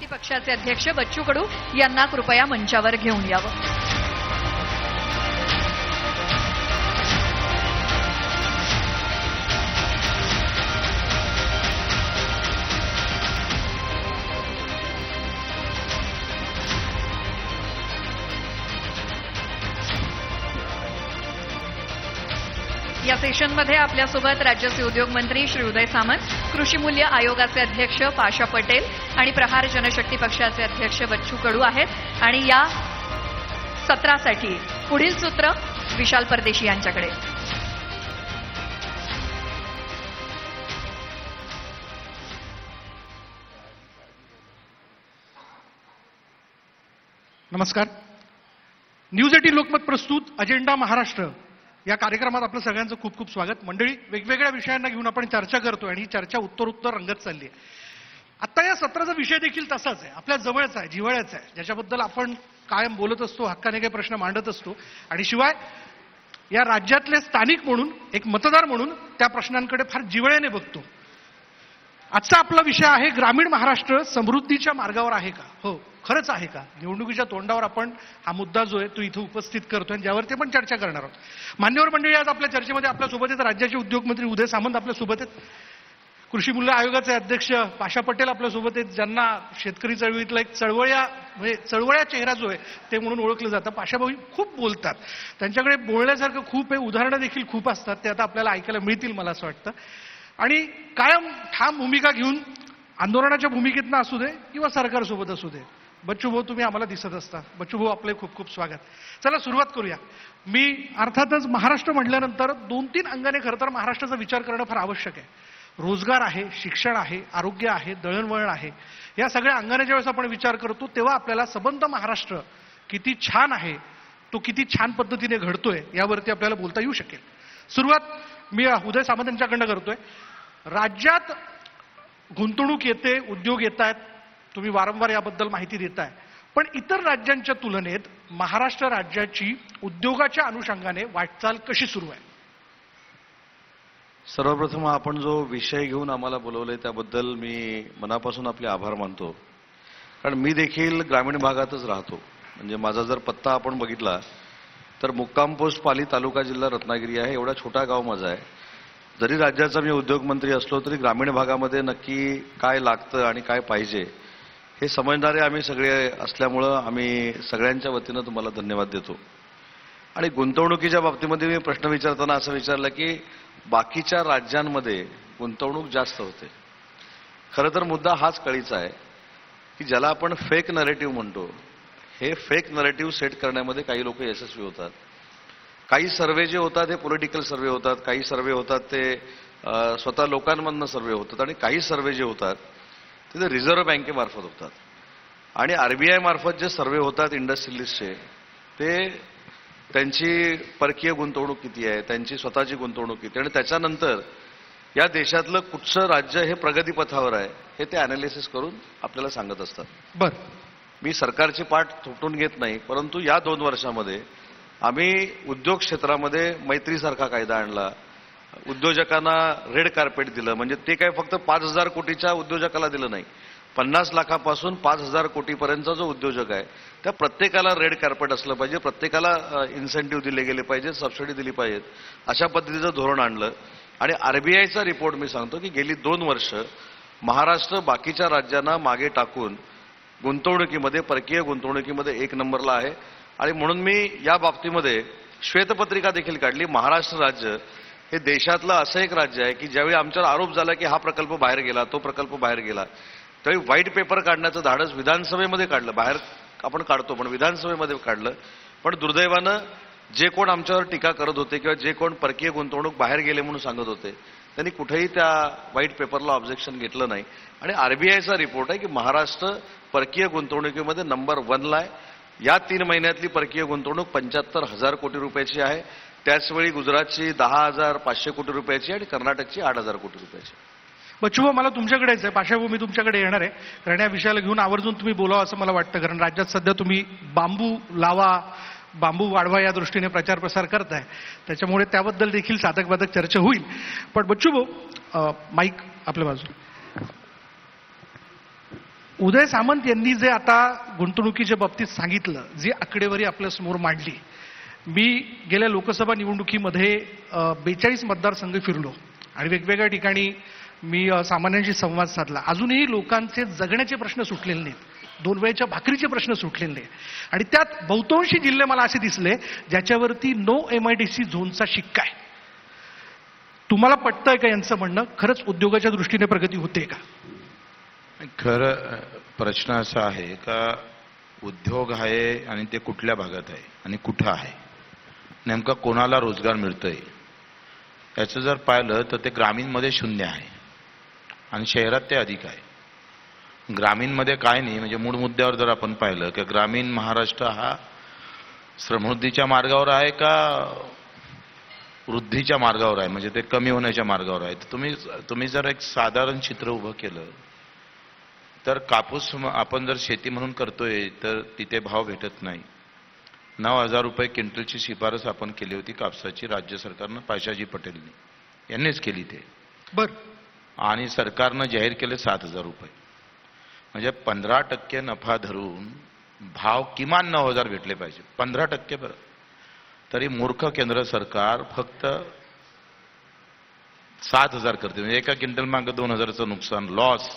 जनशक्ती पक्षाचे अध्यक्ष बच्चू कडू यांना कृपया मंचावर घेऊन यावं. या सेशनमध्ये आपल्यासोबत राज्याचे उद्योग मंत्री श्री उदय सामंत, कृषी मूल्य आयोगाचे अध्यक्ष पाशा पटेल आणि प्रहार जनशक्ती पक्षाचे अध्यक्ष बच्चू कडू आहेत. आणि या सत्रासाठी पुढील सूत्र विशाल परदेशी यांच्याकडे. नमस्कार. न्यूज 18 लोकमत प्रस्तुत अजेंडा महाराष्ट्र या कार्यक्रमात आपलं सगळ्यांचं खूप खूप स्वागत. मंडळी, वेगवेगळ्या विषयांना घेऊन आपण चर्चा करतोय आणि ही चर्चा उत्तरोत्तर रंगत चालली आहे. आता या सत्राचा विषय देखील तसाच आहे, आपल्या जवळचा आहे, जिव्हाळ्याचा आहे, ज्याच्याबद्दल आपण कायम बोलत असतो, हक्काने काही प्रश्न मांडत असतो आणि शिवाय या राज्यातले स्थानिक म्हणून, एक मतदार म्हणून त्या प्रश्नांकडे फार जिव्हाळ्याने बघतो. आजचा आपला विषय आहे ग्रामीण महाराष्ट्र समृद्धीच्या मार्गावर आहे का? हो, खरंच आहे का? निवडणुकीच्या तोंडावर आपण हा मुद्दा जो आहे तो इथं उपस्थित करतोय आणि ज्यावरती आपण चर्चा करणार आहोत. मान्यवर मंडळी, आज आपल्या चर्चेमध्ये आपल्यासोबत आहेत राज्याचे उद्योगमंत्री उदय सामंत आपल्यासोबत आहेत, कृषी मूल्य आयोगाचे अध्यक्ष पाशा पटेल आपल्यासोबत आहेत, ज्यांना शेतकरी चळवळीतला एक चळवळ्या चेहरा जो आहे ते म्हणून ओळखलं जातं. पाशाभाऊ खूप बोलतात, त्यांच्याकडे बोलण्यासारखं खूप आहे, उदाहरणं देखील खूप असतात, ते आता आपल्याला ऐकायला मिळतील मला असं वाटतं. आणि कायम ठाम भूमिका घेऊन आंदोलनाच्या भूमिकेतनं असू दे किंवा सरकारसोबत असू दे, बच्चू भाऊ तुम्ही आम्हाला दिसत असता. बच्चू भाऊ, आपले खूप खूप स्वागत. चला सुरुवात करूया. मी अर्थातच महाराष्ट्र म्हटल्यानंतर 2-3 अंगाने खरं तर महाराष्ट्राचा विचार करणं फार आवश्यक आहे. रोजगार आहे, शिक्षण आहे, आरोग्य आहे, दळणवळण आहे. या सगळ्या अंगाने ज्यावेळेस आपण विचार करतो तेव्हा आपल्याला सबंध महाराष्ट्र किती छान आहे, तो किती छान पद्धतीने घडतोय यावरती आपल्याला बोलता येऊ शकेल. सुरुवात मी उदय सामंत यांच्याकडनं करतोय. राज्यात गुंतवणूक येते, उद्योग येत आहेत, तुम्ही वारंवार याबद्दल माहिती देताय, पण इतर राज्यांच्या तुलनेत महाराष्ट्र राज्याची उद्योगाच्या अनुषंगाने वाटचाल कशी सुरू आहे? सर्वप्रथम आपण जो विषय घेऊन आम्हाला बोलवलंय त्याबद्दल मी मनापासून आपले आभार मानतो. कारण मी देखील ग्रामीण भागातच राहतो. म्हणजे माझा जर पत्ता आपण बघितला तर मुक्काम पोस्ट पाली, तालुका जिल्हा रत्नागिरी आहे. एवढा छोटा गाव माझा आहे. जरी राज्याचा मी उद्योगमंत्री असलो तरी ग्रामीण भागामध्ये नक्की काय लागतं आणि काय पाहिजे हे समजणारे आम्ही सगळे असल्यामुळं आम्ही सगळ्यांच्या वतीनं तुम्हाला धन्यवाद देतो. आणि गुंतवणुकीच्या बाबतीमध्ये मी प्रश्न विचारताना असं विचारलं की बाकीच्या राज्यांमध्ये गुंतवणूक जास्त होते. खरं तर मुद्दा हाच कळीचा आहे की ज्याला आपण फेक नरेटिव्ह म्हणतो, हे फेक नरेटिव्ह सेट करण्यामध्ये काही लोक यशस्वी होतात. काही सर्वे जे होतात हे पॉलिटिकल सर्वे होतात, काही सर्वे होतात ते स्वतः लोकांमधनं सर्वे होतात आणि काही सर्वे जे होतात ते रिझर्व्ह बँकेमार्फत होतात. आणि RBI मार्फत जे सर्वे होतात इंडस्ट्रियलिस्टचे, ते त्यांची परकीय गुंतवणूक किती आहे, त्यांची स्वतःची गुंतवणूक किती, आणि त्याच्यानंतर या देशातलं कुठचं राज्य हे प्रगतीपथावर आहे हे ते अनालिसिस करून आपल्याला सांगत असतात. बरं, मी सरकारची पाठ थोपटून घेत नाही, परंतु या 2 वर्षामध्ये आम्ही उद्योग क्षेत्रामध्ये मैत्रीसारखा कायदा आणला, उद्योजकांना रेड कार्पेट दिलं. म्हणजे ते काय फक्त 5,000 कोटीच्या उद्योजकाला दिलं नाही, 50 लाखापासून 5,000 कोटीपर्यंतचा जो उद्योजक आहे त्या प्रत्येकाला रेड कार्पेट असलं पाहिजे, प्रत्येकाला इन्सेंटिव्ह दिले गेले पाहिजे, सबसिडी दिली पाहिजेत, अशा पद्धतीचं धोरण आणलं. आणि RBIचा रिपोर्ट मी सांगतो की गेली 2 वर्ष महाराष्ट्र बाकीच्या राज्यांना मागे टाकून गुंतवणुकीमध्ये, परकीय गुंतवणुकीमध्ये 1 नंबरला आहे. आणि म्हणून मी या बाबतीमध्ये श्वेतपत्रिका देखील काढली. महाराष्ट्र राज्य हे देशातलं असं एक राज्य आहे की ज्यावेळी आमच्यावर आरोप झाला की हा प्रकल्प बाहेर गेला, तो प्रकल्प बाहेर गेला, त्यावेळी व्हाईट पेपर काढण्याचं धाडस विधानसभेमध्ये काढलं. बाहेर आपण काढतो पण विधानसभेमध्ये काढलं. पण दुर्दैवानं जे कोण आमच्यावर टीका करत होते किंवा जे कोण परकीय गुंतवणूक बाहेर गेले म्हणून सांगत होते त्यांनी कुठेही त्या व्हाईट पेपरला ऑब्जेक्शन घेतलं नाही. आणि RBIचा रिपोर्ट आहे की महाराष्ट्र परकीय गुंतवणुकीमध्ये नंबर 1ला आहे. या 3 महिन्यातली परकीय गुंतवणूक 75,000 कोटी रुपयाची आहे. त्याचवेळी गुजरातची 10,500 कोटी रुपयाची आणि कर्नाटकची 8,000 कोटी रुपयाची. बच्चूभाऊ, मला तुमच्याकडेच आहे. पाशाभाऊ, मी तुमच्याकडे येणार आहे, कारण या विषयाला घेऊन आवर्जून तुम्ही बोलावं असं मला वाटतं. कारण राज्यात सध्या तुम्ही बांबू लावा, बांबू वाढवा या दृष्टीने प्रचार प्रसार करताय, त्याच्यामुळे त्याबद्दल देखील साधक-बाधक चर्चा होईल. पण बच्चूभाऊ, माईक आपल्या बाजूला. उदय सामंत यांनी जे आता गुंतवणुकीच्या बाबतीत सांगितलं, जी आकडेवारी आपल्या समोर मांडली, मी गेल्या लोकसभा निवडणुकीमध्ये 42 मतदारसंघ फिरलो आणि वेगवेगळ्या ठिकाणी मी सामान्यांशी संवाद साधला. अजूनही लोकांचे जगण्याचे प्रश्न सुटलेले नाहीत, 2 वेळच्या भाकरीचे प्रश्न सुटलेले नाही. आणि त्यात बहुतांशी जिल्हे मला असे दिसले ज्याच्यावरती नो MIDC झोनचा शिक्का आहे. तुम्हाला पटतंय का यांचं म्हणणं? खरंच उद्योगाच्या दृष्टीने प्रगती होते का? खरं प्रश्न असा आहे का उद्योग आहे आणि ते कुठल्या भागात आहे आणि कुठं आहे, नेमका कोणाला रोजगार मिळतोय याचं जर पाहिलं तर ते ग्रामीणमध्ये 0 आहे आणि शहरात ते अधिक आहे. ग्रामीणमध्ये काय नाही, म्हणजे मूळ मुद्द्यावर जर आपण पाहिलं की ग्रामीण महाराष्ट्र हा समृद्धीच्या मार्गावर आहे का वृद्धीच्या मार्गावर आहे, म्हणजे ते कमी होण्याच्या मार्गावर आहे. तर तुम्ही जर एक साधारण चित्र उभं केलं तर कापूस आपण जर शेती म्हणून करतोय तर तिथे भाव भेटत नाही. 9,000 रुपये क्विंटलची शिफारस आपण केली होती कापसाची राज्य सरकारनं, पाशाजी पटेलनी यांनीच केली ते. आणि सरकारनं जाहीर केले 7,000 रुपये, म्हणजे 15% नफा धरून भाव किमान 9,000 भेटले पाहिजे. 15% बरं, तरी मूर्ख केंद्र सरकार फक्त 7,000 करते, म्हणजे एका क्विंटल मागं 2,000चं नुकसान, लॉस,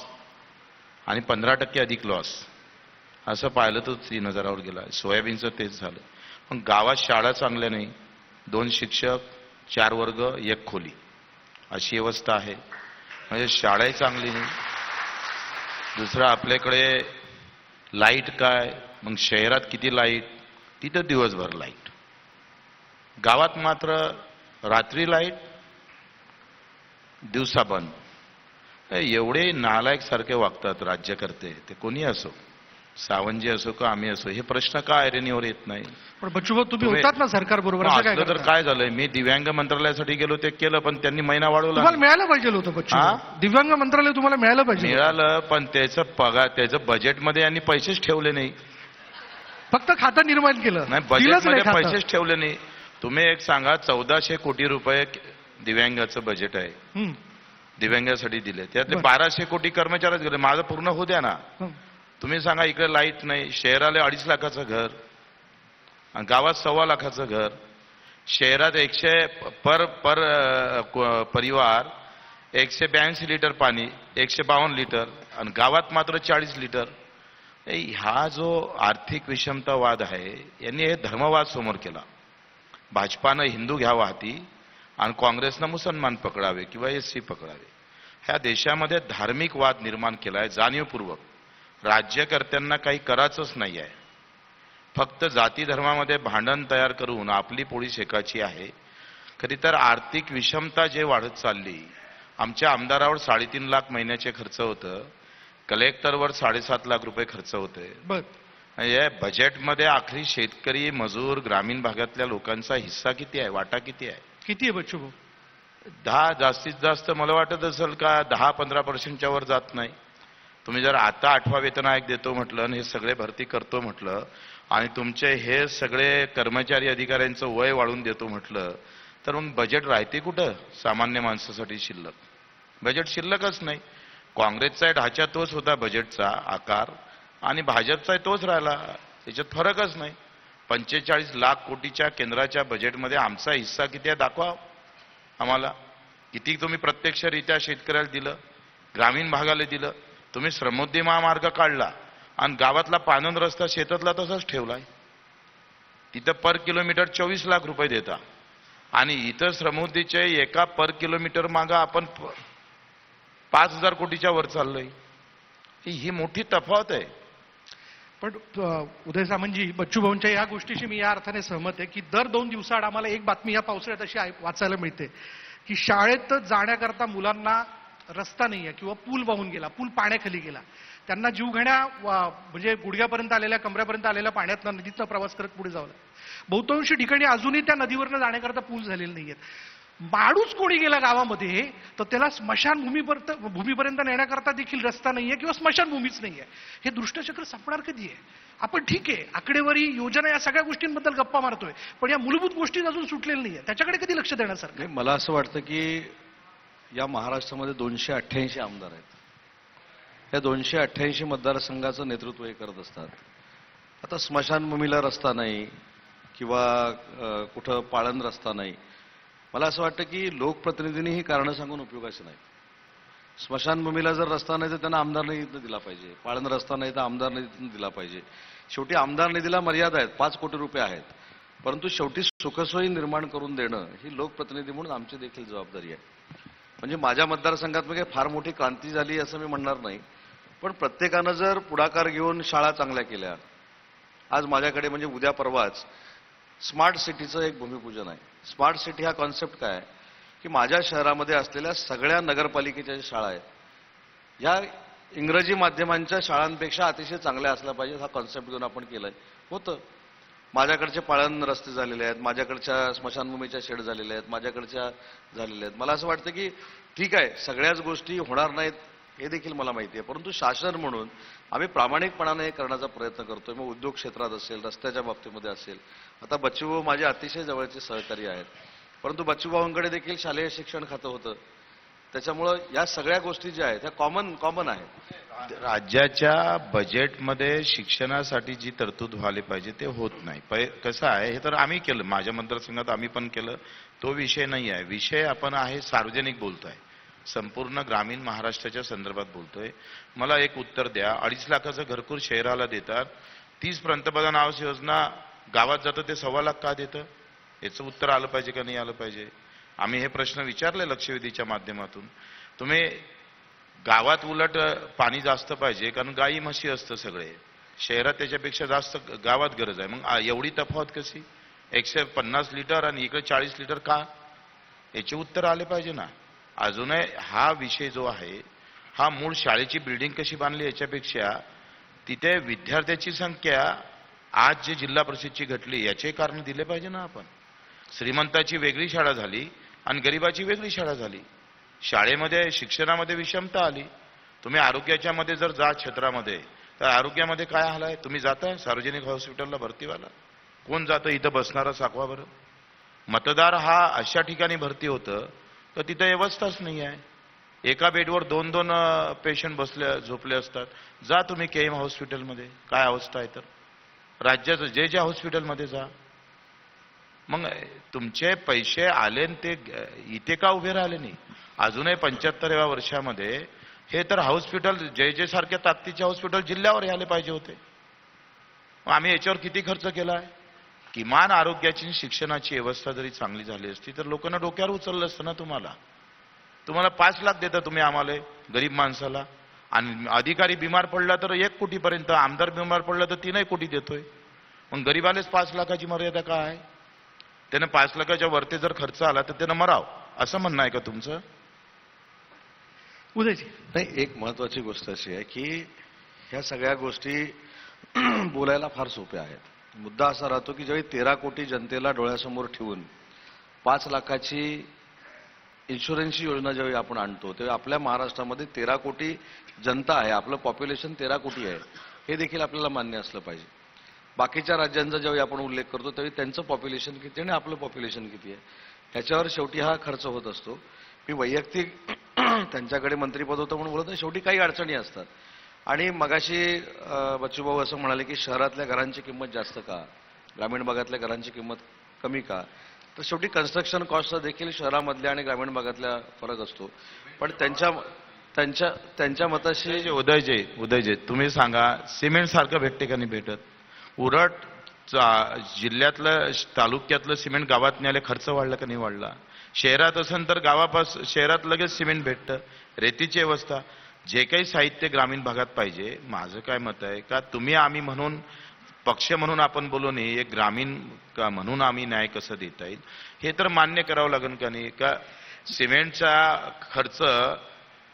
आणि 15% अधिक लॉस. असं पाहिलं तर 3,000वर गेला. सोयाबीनचं तेच झालं. पण गावात शाळा चांगल्या नाही, 2 शिक्षक 4 वर्ग 1 खोली अशी व्यवस्था आहे, म्हणजे शाळाही चांगली नाही. दुसरं आपल्याकडे लाईट काय, मग शहरात किती लाईट, तिथं दिवसभर लाईट, गावात मात्र रात्री लाईट दिवसा बंद. एवढे नालायक सारखे वागतात राज्यकर्ते, ते कोणी असो, सावंजी असो का आम्ही असो. हे प्रश्न का ऐरणीवर येत नाही? पण बच्चूभाऊ तुम्ही होतात ना सरकार बरोबर, तर काय झालंय, मी दिव्यांग मंत्रालयासाठी गेलो, ते केलं, पण त्यांनी महिना वाढवला. तुम्हाला मिळायला पाहिजे होतं बच्चू, दिव्यांग मंत्रालय तुम्हाला मिळालं पाहिजे. मिळालं, पण त्याचं पगार, त्याचं बजेटमध्ये यांनी पैसेच ठेवले नाही. फक्त खातं निर्माण केलं नाही, बजेटमध्ये पैसेच ठेवले नाही. तुम्ही एक सांगा, 1400 कोटी रुपये दिव्यांगाचं बजेट आहे, दिव्यांगासाठी दिले, त्यातले 1200 कोटी कर्मचारीच गेले. माझं पूर्ण होऊ द्या ना. तुम्ही सांगा, इकडे लाईट नाही, शहराला 2.5 लाखाचं घर, गावात 1.25 लाखाचं घर, शहरात 100 पर परिवार 182 लिटर पाणी, 152 लिटर, आणि गावात मात्र 40 लिटर. हा जो आर्थिक विषमतावाद आहे, यांनी हे धर्मवाद समोर केला. भाजपानं हिंदू घ्यावा हाती आणि काँग्रेसनं मुसलमान पकडावे किंवा SC पकडावे. ह्या देशामध्ये धार्मिक वाद निर्माण केला आहे जाणीवपूर्वक. राज्यकर्त्यांना काही करायचंच नाही आहे, फक्त जाती धर्मामध्ये भांडण तयार करून आपली पोळी शेकायची आहे. खरी तर आर्थिक विषमता जे वाढत चालली, आमच्या आमदारावर 3.5 लाख महिन्याचे खर्च होतं, कलेक्टरवर 7.5 लाख रुपये खर्च होते. म्हणजे बजेटमध्ये आखरी शेतकरी, मजूर, ग्रामीण भागातल्या लोकांचा हिस्सा किती आहे, वाटा किती आहे? किती आहे बच्चू? 10, जास्तीत जास्त मला वाटत असेल का 10-15% वर जात नाही. तुम्ही जर आता 8वा वेतन आयोग देतो म्हटलं आणि हे सगळे भरती करतो म्हटलं आणि तुमचे हे सगळे कर्मचारी अधिकाऱ्यांचं वय वाढवून देतो म्हटलं, तर मग बजेट राहते कुठं सामान्य माणसासाठी शिल्लक? बजेट शिल्लकच नाही. काँग्रेसचा ढाचा तोच होता बजेटचा आकार, आणि भाजपचा तोच राहिला, त्याच्यात फरकच नाही. 45 लाख कोटीच्या केंद्राच्या बजेटमध्ये आमचा हिस्सा किती आहे दाखवा आम्हाला. किती तुम्ही प्रत्यक्षरित्या शेतकऱ्याला दिलं, ग्रामीण भागाला दिलं. तुम्ही श्रमोदय महामार्ग काढला आणि गावातला पानंद रस्ता शेतातला तसाच ठेवलाय. तिथं पर किलोमीटर 24 लाख रुपये देता, आणि इथं श्रमोदयचे एका पर किलोमीटर मागं आपण 5,000 कोटीच्या वर चाललोय. ही मोठी तफावत आहे. पण उदय सामंतजी, बच्चूभाऊंच्या या गोष्टीशी मी या अर्थाने सहमत आहे की दर 2 दिवसाआड आम्हाला एक बातमी या पावसाळ्यात अशी वाचायला मिळते की शाळेत जाण्याकरता मुलांना रस्ता नाही आहे किंवा पूल वाहून गेला, पूल पाण्याखाली गेला. त्यांना जीवघेण्या म्हणजे गुडघ्यापर्यंत आलेल्या, कमऱ्यापर्यंत आलेल्या पाण्यातनं नदीतनं प्रवास करत पुढे जावं लागतं. बहुतांशी ठिकाणी अजूनही त्या नदीवरनं जाण्याकरता पूल झालेले नाहीयेत. माणूस कोणी गेला गावामध्ये तर त्याला स्मशानभूमीपर्यंत नेण्याकरता देखील रस्ता नाहीये किंवा स्मशानभूमीच नाहीये. हे दुष्टचक्र संपणार कधी आहे? आपण ठीक आहे, आकडेवारी, योजना, या सगळ्या गोष्टींबद्दल गप्पा मारतोय, पण या मूलभूत गोष्टी अजून सुटलेल्या नाहीये. त्याच्याकडे कधी लक्ष देण्यासारखं? मला असं वाटतं की या महाराष्ट्रामध्ये 288 आमदार आहेत. या 288 मतदारसंघाचं नेतृत्व हे करत असतात. आता स्मशानभूमीला रस्ता नाही किंवा कुठं पाळण रस्ता नाही, मला असं वाटतं की लोकप्रतिनिधींनी ही कारणं सांगून उपयोगाचं नाही. स्मशानभूमीला जर रस्ता नाही तर त्यांना आमदार निधीतनं दिला पाहिजे, पाळण रस्ता नाही तर आमदार निधीतनं दिला पाहिजे. शेवटी आमदार निधीला मर्यादा आहेत, 5 कोटी रुपये आहेत, परंतु शेवटी सुखसोयी निर्माण करून देणं ही लोकप्रतिनिधी म्हणून आमची देखील जबाबदारी आहे. म्हणजे माझ्या मतदारसंघात काही फार मोठी क्रांती झाली असं मी म्हणणार नाही, पण प्रत्येकानं जर पुढाकार घेऊन शाळा चांगल्या केल्या. आज माझ्याकडे म्हणजे उद्या परवाच स्मार्ट सिटीचं एक भूमिपूजन आहे. स्मार्ट सिटी हा कॉन्सेप्ट काय आहे की माझ्या शहरामध्ये असलेल्या सगळ्या नगरपालिकेच्या ज्या शाळा आहेत ह्या इंग्रजी माध्यमांच्या शाळांपेक्षा अतिशय चांगल्या असल्या पाहिजेत हा कॉन्सेप्ट घेऊन आपण केलाय. होतं माझ्याकडचे पाळण रस्ते झालेले आहेत, माझ्याकडच्या स्मशानभूमीच्या शेड झालेल्या आहेत, माझ्याकडच्या झालेल्या आहेत. मला असं वाटतं की ठीक आहे सगळ्याच गोष्टी होणार नाहीत हे देखील मला माहिती आहे, परंतु शासन म्हणून आम्ही प्रामाणिकपणाने हे करण्याचा प्रयत्न करतोय. मग उद्योग क्षेत्रात असेल, रस्त्याच्या बाबतीमध्ये असेल. आता बच्चूभाऊ माझे अतिशय जवळचे सहकारी आहेत, परंतु बच्चूभाऊंकडे देखील शालेय शिक्षण खातं होतं. त्याच्यामुळं या सगळ्या गोष्टी ज्या आहेत त्या कॉमन आहेत. राज्याच्या बजेटमध्ये शिक्षणासाठी जी तरतूद व्हायला पाहिजे ते होत नाही. कसं आहे हे तर आम्ही केलं, माझ्या मतदारसंघात आम्ही पण केलं, तो विषय नाही आहे. विषय आपण आहे सार्वजनिक बोलतोय, संपूर्ण ग्रामीण महाराष्ट्राच्या संदर्भात बोलतोय. मला एक उत्तर द्या, 2.5 लाखाचं घरकुल शहराला देतात, 30 पंतप्रधान आवास योजना गावात जातं ते 1.25 लाख का देतं? याचं उत्तर आलं पाहिजे का नाही आलं पाहिजे? आम्ही हे प्रश्न विचारले लक्षवेधीच्या माध्यमातून. तुम्ही गावात उलट पाणी जास्त पाहिजे कारण गाई म्हशी असतं सगळे, शहरात त्याच्यापेक्षा जास्त गावात गरज आहे. मग एवढी तफावत कशी? 150 लिटर आणि इकडे 40 लिटर का? याचे उत्तर आले पाहिजे ना. अजूनही हा विषय जो आहे हा मूळ शाळेची बिल्डिंग कशी बांधली याच्यापेक्षा तिथे विद्यार्थ्याची संख्या आज जे जिल्हा परिषदची घटली याचे कारण दिले पाहिजे ना. आपण श्रीमंताची वेगळी शाळा झाली आणि गरिबाची वेगळी शाळा झाली. शाळेमध्ये शिक्षणामध्ये विषमता आली. तुम्ही आरोग्याच्या मध्ये जर जा क्षेत्रामध्ये तर आरोग्यामध्ये काय हाल आहे? तुम्ही जाता सार्वजनिक हॉस्पिटलला भरती व्हायला? कोण जातं? इथं बसणारा साकवा बरं. मतदार हा अशा ठिकाणी भरती होतं तर तिथं व्यवस्थाच नाही आहे. एका बेडवर 2-2 पेशंट बसले झोपले असतात. जा तुम्ही केएम हॉस्पिटलमध्ये, काय अवस्था आहे. तर राज्याचं जे ज्या हॉस्पिटलमध्ये जा. मग तुमचे पैसे आले ते इथे का उभे राहिले नाही? अजूनही 75व्या वर्षामध्ये हे तर हॉस्पिटल जे सारख्या ताकदीचे हॉस्पिटल जिल्ह्यावर यायला पाहिजे होते. आम्ही याच्यावर किती खर्च केला आहे? किमान आरोग्याची शिक्षणाची व्यवस्था जरी चांगली झाली असती तर लोकांना डोक्यावर उचललं असतं ना. तुम्हाला 5 लाख देता तुम्ही आम्हाला गरीब माणसाला, आणि अधिकारी बिमार पडला तर 1 कोटीपर्यंत, आमदार बिमार पडला तर 3 कोटी देतोय. मग गरीबालेच 5 लाखाची मर्यादा काय आहे? त्यानं 5 लाखाच्या वरती जर खर्च आला तर त्यानं मराव असं म्हणणं आहे का तुमचं? उदयजी नाही, एक महत्वाची गोष्ट अशी आहे की ह्या सगळ्या गोष्टी बोलायला फार सोप्या आहेत. मुद्दा असा राहतो की ज्यावेळी 13 कोटी जनतेला डोळ्यासमोर ठेवून 5 लाखाची इन्शुरन्सची योजना ज्यावेळी आपण आणतो तेव्हा आपल्या महाराष्ट्रामध्ये 13 कोटी जनता आहे, आपलं पॉप्युलेशन 13 कोटी आहे, हे देखील आपल्याला मान्य असलं पाहिजे. बाकीच्या राज्यांचा ज्यावेळी आपण उल्लेख करतो त्यावेळी त्यांचं पॉप्युलेशन किती आणि आपलं पॉप्युलेशन किती आहे ह्याच्यावर शेवटी हा खर्च होत असतो. मी वैयक्तिक त्यांच्याकडे मंत्रीपद होतं म्हणून बोलत नाही, शेवटी काही अडचणी असतात. आणि मगाशी बच्चूभाऊ असं म्हणाले की शहरातल्या घरांची किंमत जास्त का, ग्रामीण भागातल्या घरांची किंमत कमी का? तर शेवटी कन्स्ट्रक्शन कॉस्टचा देखील शहरामधल्या आणि ग्रामीण भागातल्या फरक असतो. पण त्यांच्या मताशी उदयजी तुम्ही सांगा, सिमेंट सारखं भेटते का नाही भेटत? उरट जिल्ह्यातलं तालुक्यातलं सिमेंट गावात न्यायला खर्च वाढला का नाही वाढला? शहरात असेल तर शहरात लगेच सिमेंट भेटतं. रेतीची व्यवस्था, जे काही साहित्य ग्रामीण भागात पाहिजे. माझं काय मत आहे का तुम्ही आम्ही म्हणून पक्ष म्हणून आपण बोलू नये, एक ग्रामीण का म्हणून आम्ही न्याय कसं देता येईल हे तर मान्य करावं लागेल का नाही? का सिमेंटचा खर्च,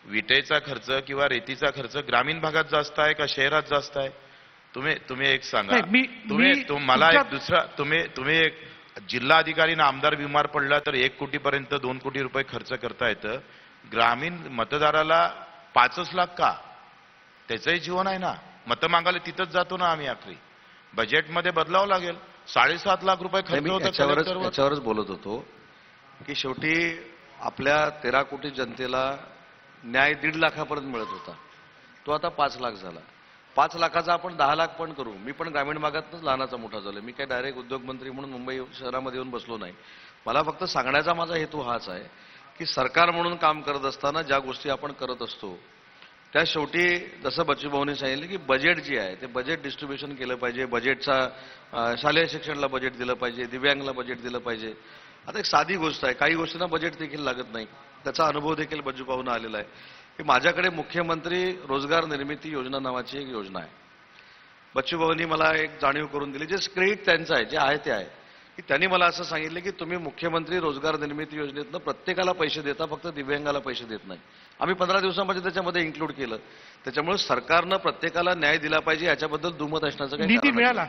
विटेचा खर्च किंवा रेतीचा खर्च ग्रामीण भागात जास्त आहे का शहरात जास्त आहे? तुम्ही एक सांगा. मला एक दुसरा, तुम्ही एक जिल्हाधिकारीनं आमदार बिमार पडला तर 1 कोटीपर्यंत 2 कोटी रुपये खर्च करता येतं. ग्रामीण मतदाराला 5 लाख का? त्याचंही जीवन आहे ना. मतं मागायला तिथंच जातो ना आम्ही. आखरी बजेटमध्ये बदलावं लागेल. 7.5 लाख रुपये खर्च होता. याच्यावरच बोलत होतो की शेवटी आपल्या 13 कोटी जनतेला न्याय 1.5 लाखापर्यंत मिळत होता. तो आता 5 लाख झाला. 5 लाखाचा आपण 10 लाख पण करू. मी पण ग्रामीण भागातच लहानाचा मोठा झालो. मी काय डायरेक्ट उद्योगमंत्री म्हणून मुंबई शहरामध्ये येऊन बसलो नाही. मला फक्त सांगण्याचा माझा हेतू हाच आहे की सरकार म्हणून काम करत असताना ज्या गोष्टी आपण करत असतो त्या शेवटी जसं बच्चूभाऊंनी सांगितलं की बजेट जे आहे ते बजेट डिस्ट्रीब्युशन केलं पाहिजे. बजेटचा शालेय शिक्षणाला बजेट दिलं पाहिजे, दिव्यांगला बजेट दिलं पाहिजे. आता एक साधी गोष्ट आहे, काही गोष्टींना बजेट देखील लागत नाही. त्याचा अनुभव देखील बच्चूभाऊंना आलेला आहे की माझ्याकडे मुख्यमंत्री रोजगार निर्मिती योजना नावाची एक योजना आहे. बच्चूभाऊंनी मला एक जाणीव करून दिली, जे क्रेडिट त्यांचं आहे, जे आहे ते आहे, की त्यांनी मला असं सांगितलं की तुम्ही मुख्यमंत्री रोजगार निर्मिती योजनेतनं प्रत्येकाला पैसे देता, फक्त दिव्यांगाला पैसे देत नाही. आम्ही 15 दिवसांमध्ये त्याच्यामध्ये इन्क्लूड केलं. त्याच्यामुळे सरकारनं प्रत्येकाला न्याय दिला पाहिजे याच्याबद्दल दुमत असण्याचं काही निधी कारण नाही. मिळाला